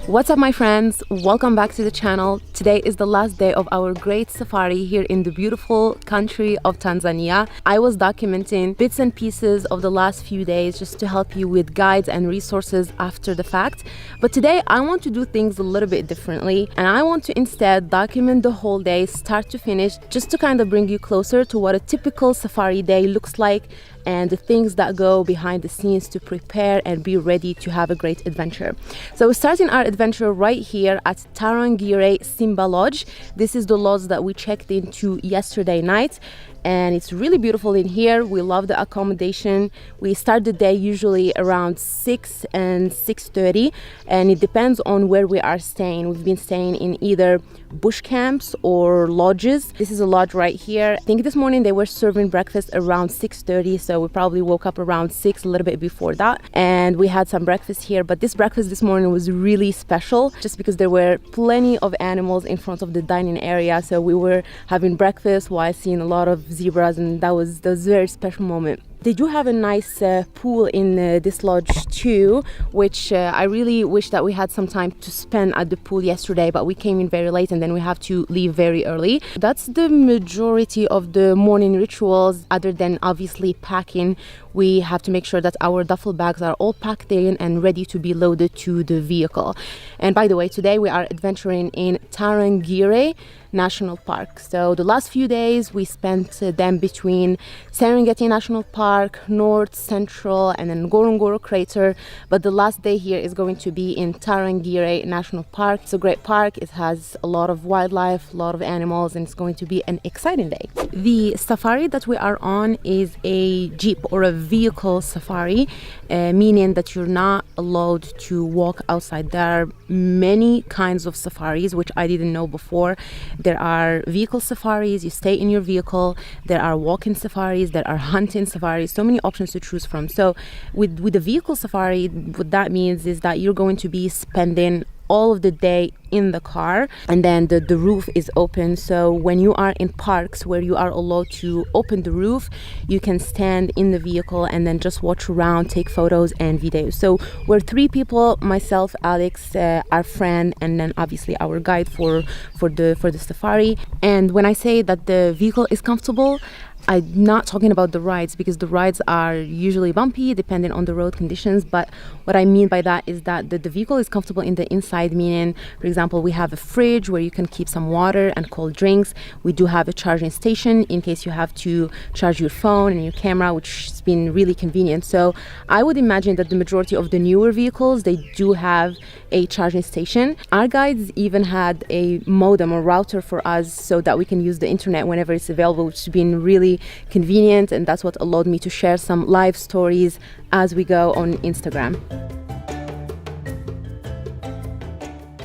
What's up, my friends? Welcome back to the channel. Today is the last day of our great safari here in the beautiful country of Tanzania. I was documenting bits and pieces of the last few days just to help you with guides and resources after the fact. But today I want to do things a little bit differently, and I want to instead document the whole day start to finish, just to kind of bring you closer to what a typical safari day looks like and the things that go behind the scenes to prepare and be ready to have a great adventure. So we're starting our adventure right here at Tarangire Simba Lodge. This is the lodge that we checked into yesterday night, and it's really beautiful in here. We love the accommodation. We start the day usually around 6 and 6:30, and it depends on where we are staying. We've been staying in either bush camps or lodges. This is a lodge right here. I think this morning they were serving breakfast around 6:30, so we probably woke up around 6, a little bit before that, and we had some breakfast here. But this breakfast this morning was really special just because there were plenty of animals in front of the dining area, so we were having breakfast while seeing a lot of zebras, and that was a very special moment. They do have a nice pool in this lodge too, which I really wish that we had some time to spend at the pool yesterday, but we came in very late and then we have to leave very early. That's the majority of the morning rituals. Other than obviously packing, we have to make sure that our duffel bags are all packed in and ready to be loaded to the vehicle. And by the way, today we are adventuring in Tarangire National Park. So the last few days we spent them between Serengeti National Park, North, Central, and then Ngorongoro Crater. But the last day here is going to be in Tarangire National Park. It's a great park. It has a lot of wildlife, a lot of animals, and it's going to be an exciting day. The safari that we are on is a jeep or a vehicle safari, meaning that you're not allowed to walk outside. There are many kinds of safaris, which I didn't know before. There are vehicle safaris, you stay in your vehicle. There are walking safaris, there are hunting safaris, so many options to choose from. So with the vehicle safari, what that means is that you're going to be spending all of the day in the car, and then the roof is open. So when you are in parks where you are allowed to open the roof, you can stand in the vehicle and then just watch around, take photos and videos. So we're 3 people: myself, Alex, our friend, and then obviously our guide for the safari. And when I say that the vehicle is comfortable, I'm not talking about the rides, because the rides are usually bumpy depending on the road conditions. But what I mean by that is that the vehicle is comfortable in the inside, meaning, for example, we have a fridge where you can keep some water and cold drinks. We do have a charging station in case you have to charge your phone and your camera, which has been really convenient. So I would imagine that the majority of the newer vehicles, they do have a charging station. Our guides even had a modem or router for us so that we can use the internet whenever it's available, which has been really convenient, and that's what allowed me to share some live stories as we go on Instagram.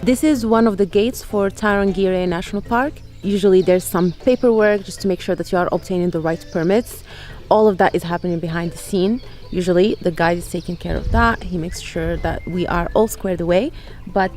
This is one of the gates for Tarangire National Park. Usually there's some paperwork just to make sure that you are obtaining the right permits. All of that is happening behind the scene. Usually the guide is taking care of that. He makes sure that we are all squared away. But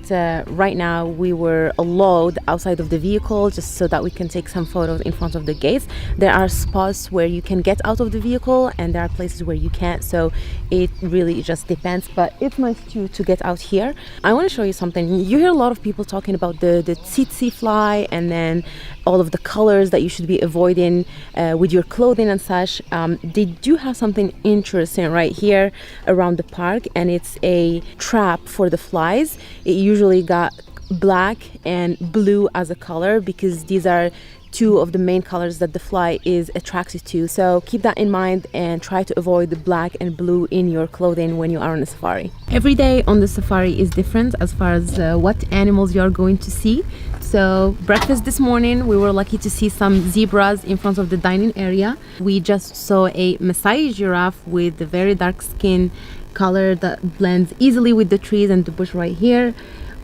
right now we were allowed outside of the vehicle just so that we can take some photos in front of the gates. There are spots where you can get out of the vehicle and there are places where you can't. So it really just depends, but it's nice to get out here. I want to show you something. You hear a lot of people talking about the tsetse fly and then all of the colors that you should be avoiding with your clothing and such. They do have something interesting right here around the park, and it's a trap for the flies. It usually got black and blue as a color because these are 2 of the main colors that the fly is attracted to. So keep that in mind and try to avoid the black and blue in your clothing when you are on a safari. Every day on the safari is different as far as what animals you are going to see. So breakfast this morning, we were lucky to see some zebras in front of the dining area. We just saw a Maasai giraffe with a very dark skin color that blends easily with the trees and the bush right here.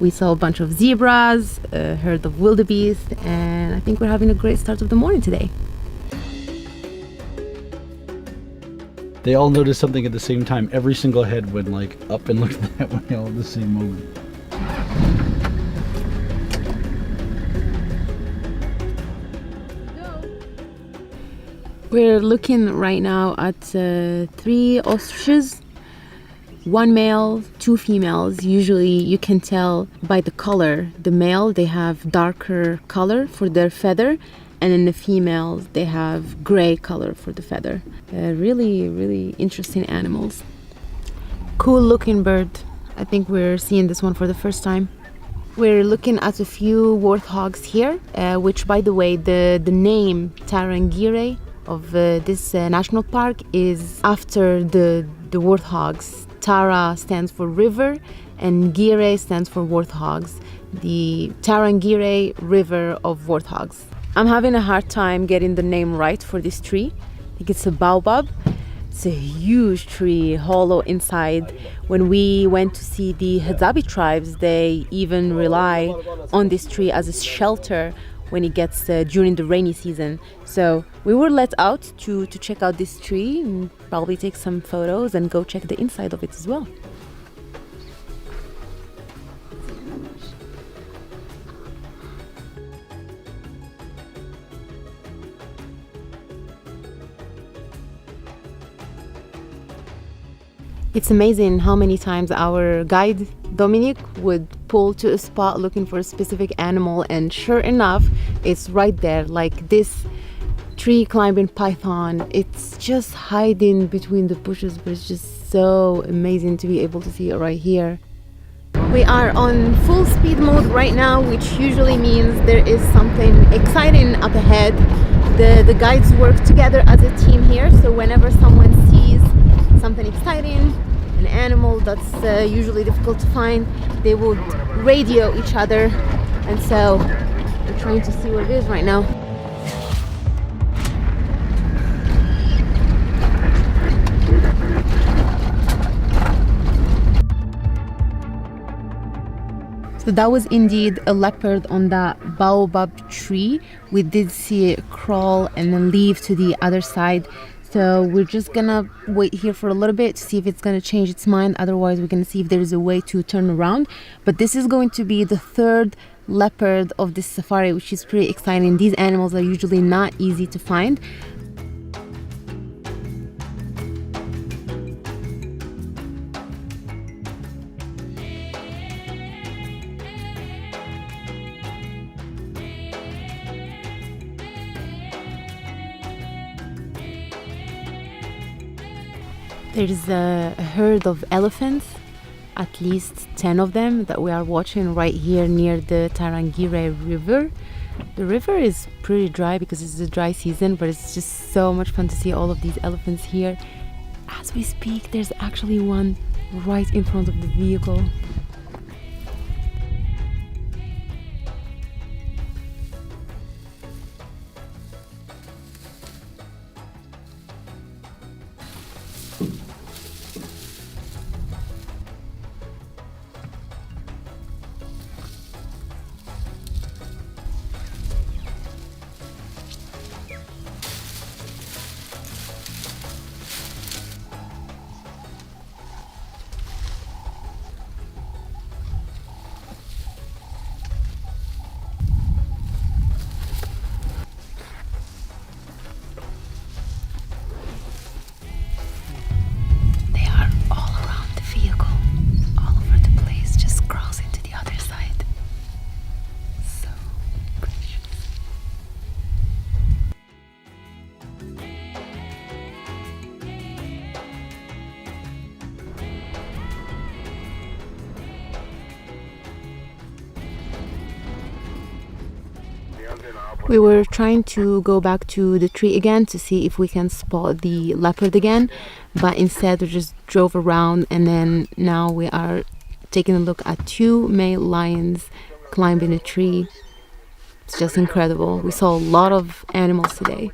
We saw a bunch of zebras, a herd of wildebeest, and I think we're having a great start of the morning today. They all noticed something at the same time. Every single head went like up and looked that way all at the same moment. We're looking right now at 3 ostriches. one male, two females. Usually you can tell by the color. The male, they have darker color for their feather, and in the females, they have gray color for the feather. Really, really interesting animals. Cool looking bird. I think we're seeing this one for the first time. We're looking at a few warthogs here, which, by the way, the name Tarangire of this national park is after the warthogs. Tara stands for river and Gire stands for warthogs. The Tarangire River of warthogs. I'm having a hard time getting the name right for this tree. I think it's a baobab. It's a huge tree, hollow inside. When we went to see the Hadzabe tribes, they even rely on this tree as a shelter when it gets during the rainy season. So we were let out to check out this tree and probably take some photos and go check the inside of it as well. It's amazing how many times our guide, Dominic, would pull to a spot looking for a specific animal, and sure enough, it's right there, like this tree climbing python. It's just hiding between the bushes, but it's just so amazing to be able to see it right here. We are on full speed mode right now, which usually means there is something exciting up ahead. The guides work together as a team here, so whenever someone sees something exciting, an animal that's usually difficult to find, they would radio each other, and so we're trying to see what it is right now. So that was indeed a leopard on that baobab tree. We did see it crawl and then leave to the other side. So we're just gonna wait here for a little bit to see if it's gonna change its mind. Otherwise, we're gonna see if there's a way to turn around. But this is going to be the third leopard of this safari, which is pretty exciting. These animals are usually not easy to find. There's a herd of elephants, at least 10 of them, that we are watching right here near the Tarangire River. The river is pretty dry because it's the dry season, but it's just so much fun to see all of these elephants here. As we speak, there's actually one right in front of the vehicle. We were trying to go back to the tree again to see if we can spot the leopard again, but instead we just drove around, and then now we are taking a look at two male lions climbing a tree. It's just incredible. We saw a lot of animals today.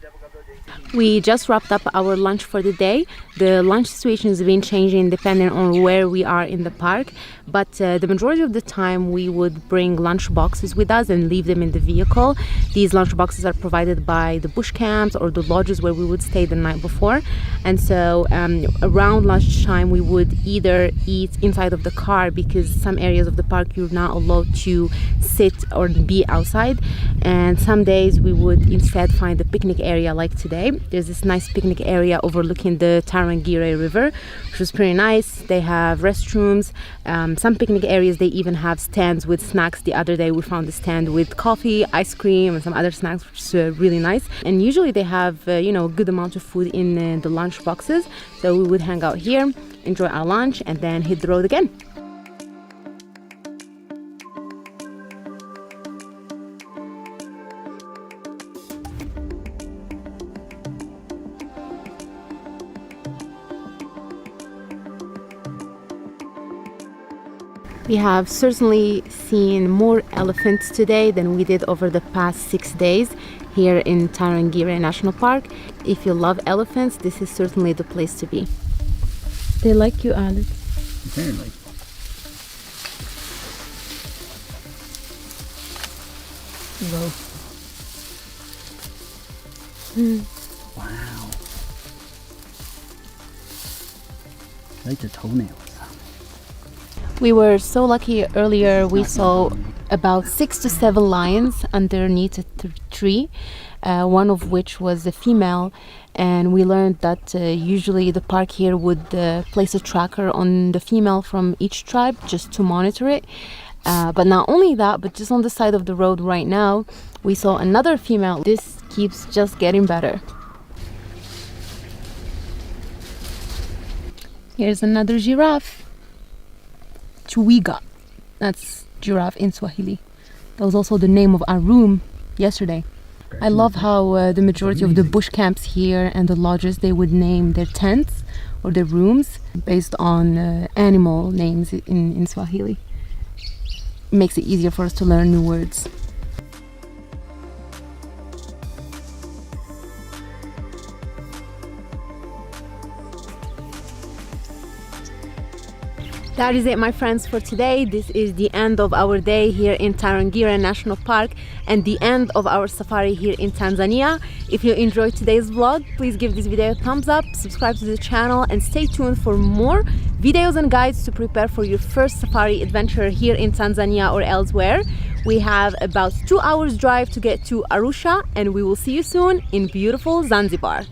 We just wrapped up our lunch for the day. The lunch situation has been changing depending on where we are in the park, but the majority of the time we would bring lunch boxes with us and leave them in the vehicle. These lunch boxes are provided by the bush camps or the lodges where we would stay the night before, and so around lunchtime we would either eat inside of the car, because some areas of the park you're not allowed to sit or be outside, and some days we would instead find a picnic area like today. today. There's this nice picnic area overlooking the Tarangire River, which was pretty nice. They have restrooms, some picnic areas. They even have stands with snacks. The other day we found a stand with coffee, ice cream, and some other snacks, which is really nice. And usually they have a good amount of food in the lunch boxes. So we would hang out here, enjoy our lunch, and then hit the road again. We have certainly seen more elephants today than we did over the past 6 days here in Tarangire National Park. If you love elephants, this is certainly the place to be. They like you, Alex. Apparently. Whoa. Wow. I like the toenails. We were so lucky earlier. We saw about 6 to 7 lions underneath a tree, one of which was a female, and we learned that usually the park here would place a tracker on the female from each tribe just to monitor it. But not only that, but just on the side of the road right now, we saw another female. This keeps just getting better. Here's another giraffe. Twiga. That's giraffe in Swahili. That was also the name of our room yesterday. I love how the majority of the bush camps here and the lodges, they would name their tents or their rooms based on animal names in Swahili. It makes it easier for us to learn new words. That is it, my friends, for today. This is the end of our day here in Tarangire National Park and the end of our safari here in Tanzania. If you enjoyed today's vlog, please give this video a thumbs up, subscribe to the channel, and stay tuned for more videos and guides to prepare for your first safari adventure here in Tanzania or elsewhere. We have about 2 hours drive to get to Arusha, and we will see you soon in beautiful Zanzibar.